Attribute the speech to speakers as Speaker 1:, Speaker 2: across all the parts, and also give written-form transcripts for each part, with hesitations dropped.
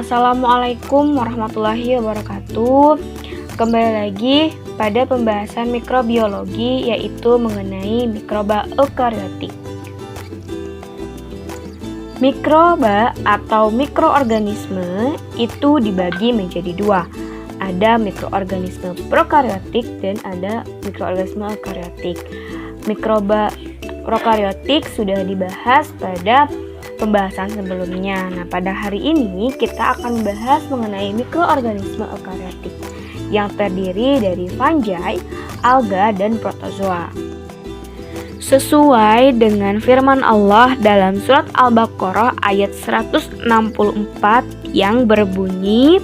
Speaker 1: Assalamualaikum warahmatullahi wabarakatuh. Kembali lagi pada pembahasan mikrobiologi, yaitu mengenai mikroba eukariotik. Mikroba atau mikroorganisme itu dibagi menjadi dua. Ada mikroorganisme prokariotik dan ada mikroorganisme eukariotik. Mikroba prokariotik sudah dibahas pada pembahasan sebelumnya. Nah, pada hari ini kita akan membahas mengenai mikroorganisme eukariotik yang terdiri dari fungi, alga, dan protozoa. Sesuai dengan firman Allah dalam surat Al-Baqarah ayat 164 yang berbunyi,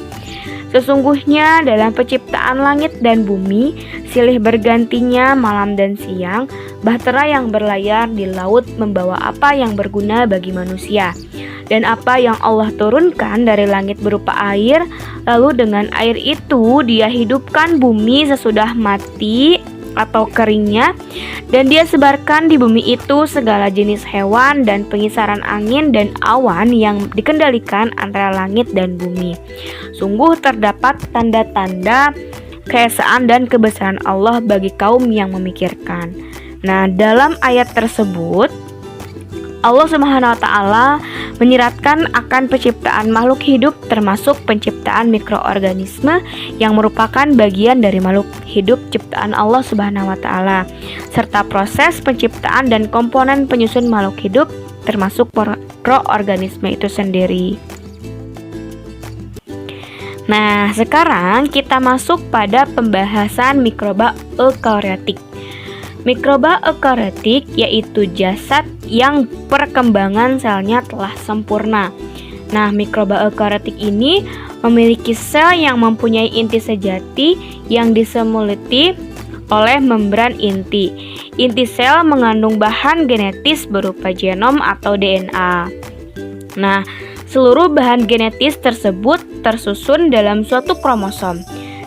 Speaker 1: "Sesungguhnya dalam penciptaan langit dan bumi, silih bergantinya malam dan siang, bahtera yang berlayar di laut membawa apa yang berguna bagi manusia. Dan apa yang Allah turunkan dari langit berupa air, lalu dengan air itu dia hidupkan bumi sesudah mati atau keringnya, dan dia sebarkan di bumi itu segala jenis hewan dan pengisaran angin dan awan yang dikendalikan antara langit dan bumi. Sungguh terdapat tanda-tanda keesaan dan kebesaran Allah bagi kaum yang memikirkan." Nah, dalam ayat tersebut Allah Subhanahu wa taala menyiratkan akan penciptaan makhluk hidup, termasuk penciptaan mikroorganisme yang merupakan bagian dari makhluk hidup ciptaan Allah Subhanahu wa taala, serta proses penciptaan dan komponen penyusun makhluk hidup termasuk mikroorganisme itu sendiri. Nah, sekarang kita masuk pada pembahasan mikroba eukariotik. Mikroba eukariotik yaitu jasad yang perkembangan selnya telah sempurna. Nah, mikroba eukariotik ini memiliki sel yang mempunyai inti sejati yang diseluruti oleh membran inti. Inti sel mengandung bahan genetis berupa genom atau DNA. Nah, seluruh bahan genetis tersebut tersusun dalam suatu kromosom.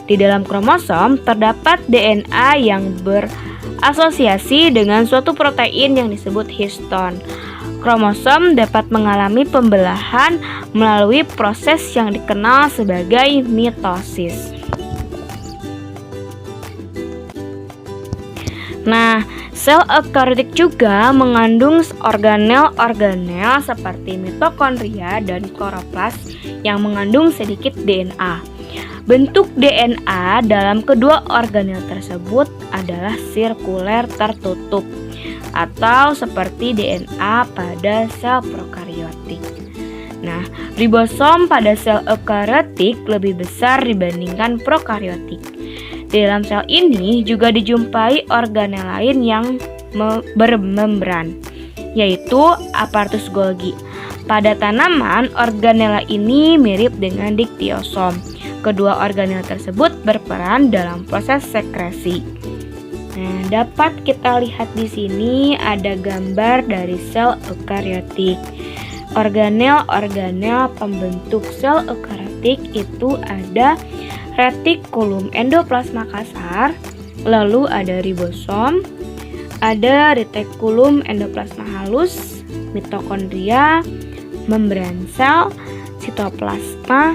Speaker 1: Di dalam kromosom terdapat DNA yang berasosiasi dengan suatu protein yang disebut histon. Kromosom dapat mengalami pembelahan melalui proses yang dikenal sebagai mitosis. Nah, sel eukariotik juga mengandung organel-organel seperti mitokondria dan kloroplas yang mengandung sedikit DNA. Bentuk DNA dalam kedua organel tersebut adalah sirkuler tertutup atau seperti DNA pada sel prokariotik. Nah, ribosom pada sel eukariotik lebih besar dibandingkan prokariotik. Di dalam sel ini juga dijumpai organel lain yang bermembran, yaitu aparatus Golgi. Pada tanaman, organela ini mirip dengan diktiosom. Kedua organel tersebut berperan dalam proses sekresi. Nah, dapat kita lihat di sini ada gambar dari sel eukariotik. Organel-organel pembentuk sel eukariotik itu ada retikulum endoplasma kasar, lalu ada ribosom, ada retikulum endoplasma halus, mitokondria, membran sel, sitoplasma,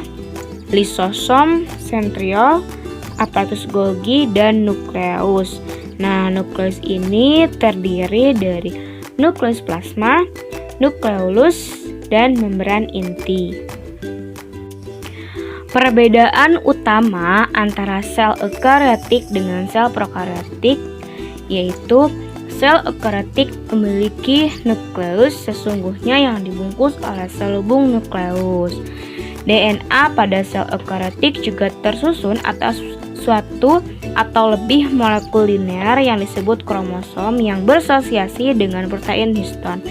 Speaker 1: lisosom, sentriol, aparatus Golgi, dan nukleus. Nah, nukleus ini terdiri dari nukleus plasma, nukleolus, dan membran inti. Perbedaan utama antara sel eukariotik dengan sel prokariotik yaitu sel eukariotik memiliki nukleus sesungguhnya yang dibungkus oleh selubung nukleus. DNA pada sel eukariotik juga tersusun atas suatu atau lebih molekul linear yang disebut kromosom yang berasosiasi dengan protein histon.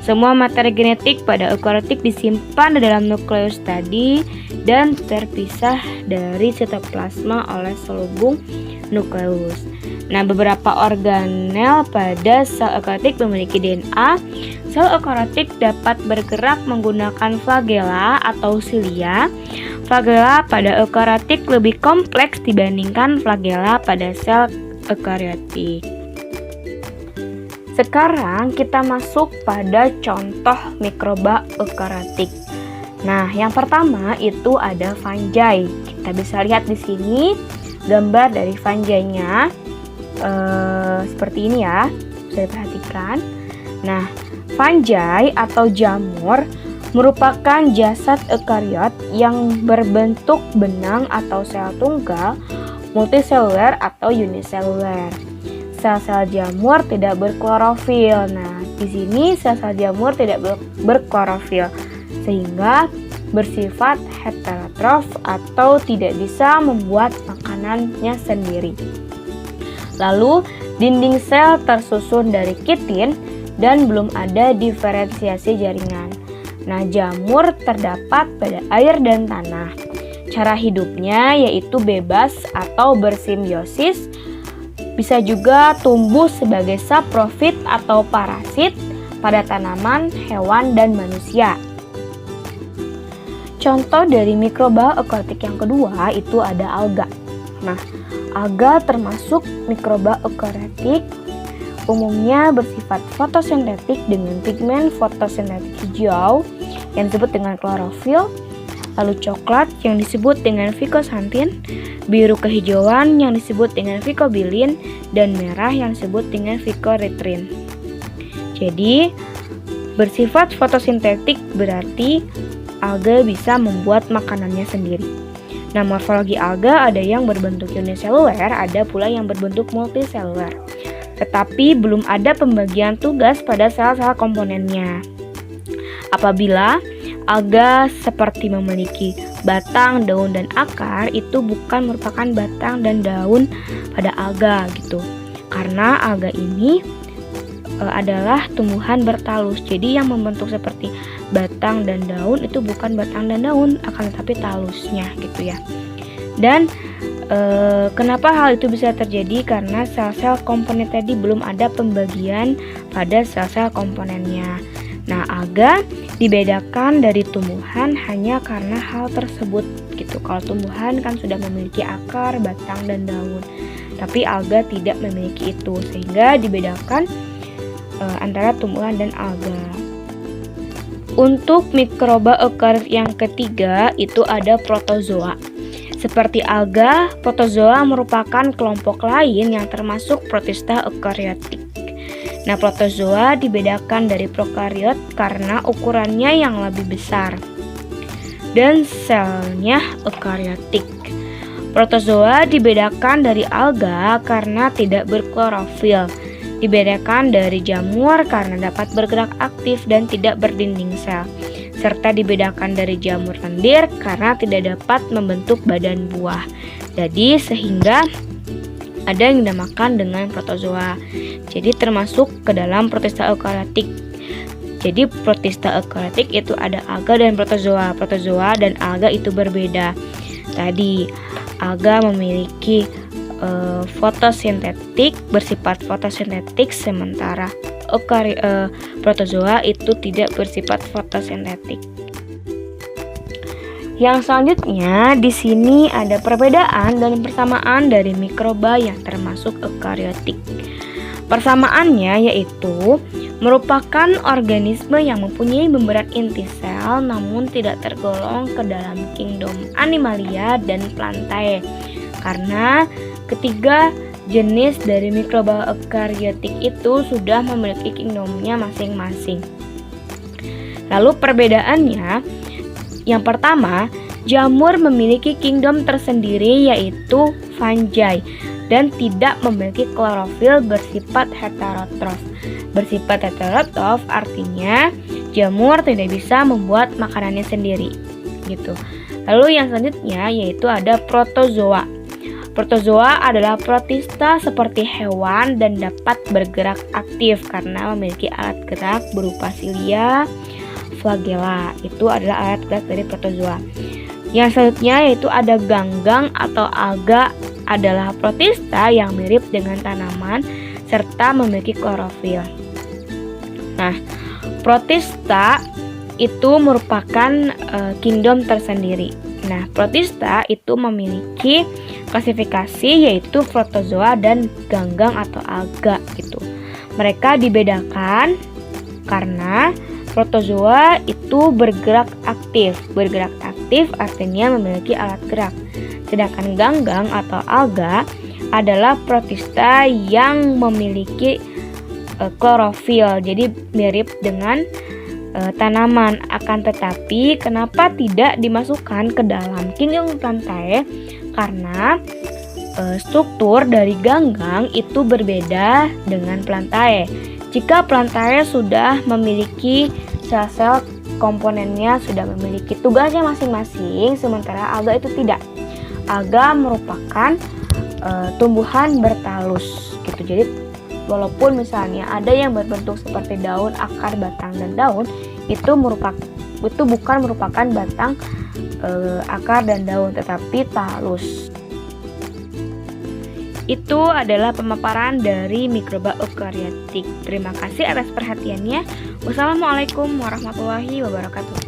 Speaker 1: Semua materi genetik pada eukariotik disimpan di dalam nukleus tadi dan terpisah dari sitoplasma oleh selubung nukleus. Nah, beberapa organel pada sel eukariotik memiliki DNA. Sel eukariotik dapat bergerak menggunakan flagela atau silia. Flagela pada eukariotik lebih kompleks dibandingkan flagela pada sel eukariotik. Sekarang kita masuk pada contoh mikroba eukariotik. Nah, yang pertama itu ada fungi. Kita bisa lihat di sini gambar dari fungi-nya seperti ini ya, bisa diperhatikan. Nah, fungi atau jamur merupakan jasad eukariot yang berbentuk benang atau sel tunggal, multiseluler atau uniseluler. Sel-sel jamur tidak berklorofil. Nah, di sini sel-sel jamur tidak berklorofil sehingga bersifat heterotrof atau tidak bisa membuat makanannya sendiri. Lalu, dinding sel tersusun dari kitin dan belum ada diferensiasi jaringan. Nah, jamur terdapat pada air dan tanah. Cara hidupnya yaitu bebas atau bersimbiosis. Bisa juga tumbuh sebagai saprofit atau parasit pada tanaman, hewan, dan manusia. Contoh dari mikroba eukariotik yang kedua itu ada alga. Nah, alga termasuk mikroba eukariotik, umumnya bersifat fotosintetik dengan pigmen fotosintetik hijau yang disebut dengan klorofil, lalu coklat yang disebut dengan fikosantin, biru kehijauan yang disebut dengan fikobilin, dan merah yang disebut dengan fikoritrin. Jadi, bersifat fotosintetik berarti alga bisa membuat makanannya sendiri. Nah, morfologi alga ada yang berbentuk uniseluler, ada pula yang berbentuk multiseluler. Tetapi belum ada pembagian tugas pada sel-sel komponennya. Apabila alga seperti memiliki batang, daun, dan akar, itu bukan merupakan batang dan daun pada alga gitu. Karena alga ini adalah tumbuhan bertalus. Jadi yang membentuk seperti batang dan daun itu bukan batang dan daun, akan tetapi talusnya gitu ya. Dan kenapa hal itu bisa terjadi? Karena sel-sel komponen tadi belum ada pembagian pada sel-sel komponennya. Nah, alga dibedakan dari tumbuhan hanya karena hal tersebut gitu. Kalau tumbuhan kan sudah memiliki akar, batang, dan daun. Tapi alga tidak memiliki itu, sehingga dibedakan antara tumbuhan dan alga. Untuk mikroba eukariot yang ketiga itu ada protozoa. Seperti alga, protozoa merupakan kelompok lain yang termasuk protista eukariotik. Nah, protozoa dibedakan dari prokariot karena ukurannya yang lebih besar dan selnya eukariotik. Protozoa dibedakan dari alga karena tidak berklorofil. Dibedakan dari jamur karena dapat bergerak aktif dan tidak berdinding sel. Serta dibedakan dari jamur lendir karena tidak dapat membentuk badan buah. Jadi sehingga ada yang dinamakan dengan protozoa. Jadi termasuk ke dalam protista eukariotik. Jadi protista eukariotik itu ada alga dan protozoa. Protozoa dan alga itu berbeda. Tadi alga memiliki fotosintetik, bersifat fotosintetik, sementara protozoa itu tidak bersifat fotosintetik. Yang selanjutnya di sini ada perbedaan dan persamaan dari mikroba yang termasuk eukariotik. Persamaannya yaitu merupakan organisme yang mempunyai membran inti sel namun tidak tergolong ke dalam kingdom Animalia dan Plantae. Karena ketiga jenis dari mikroba eukariotik itu sudah memiliki kingdomnya masing-masing. Lalu perbedaannya, yang pertama, jamur memiliki kingdom tersendiri yaitu fungi dan tidak memiliki klorofil, bersifat heterotrof. Bersifat heterotrof artinya jamur tidak bisa membuat makanannya sendiri gitu. Lalu yang selanjutnya yaitu ada protozoa. Protozoa adalah protista seperti hewan dan dapat bergerak aktif karena memiliki alat gerak berupa silia, flagella. Itu adalah alat gerak dari protozoa. Yang selanjutnya yaitu ada ganggang atau alga, adalah protista yang mirip dengan tanaman serta memiliki klorofil. Nah, protista itu merupakan kingdom tersendiri. Nah, protista itu memiliki klasifikasi yaitu protozoa dan ganggang atau alga gitu. Mereka dibedakan karena Protozoa itu bergerak aktif. Bergerak aktif artinya memiliki alat gerak. Sedangkan ganggang atau alga adalah protista yang memiliki klorofil. Jadi mirip dengan tanaman. Akan tetapi kenapa tidak dimasukkan ke dalam Kingdom Plantae? Karena struktur dari ganggang itu berbeda dengan Plantae. Jika Plantae sudah memiliki sel-sel komponennya, sudah memiliki tugasnya masing-masing, sementara alga itu tidak. Alga merupakan tumbuhan bertalus gitu. Jadi walaupun misalnya ada yang berbentuk seperti daun, akar, batang, dan daun, itu bukan merupakan batang, akar, dan daun, tetapi talus. Itu adalah pemaparan dari mikroba eukariotik. Terima kasih atas perhatiannya. Wassalamualaikum warahmatullahi wabarakatuh.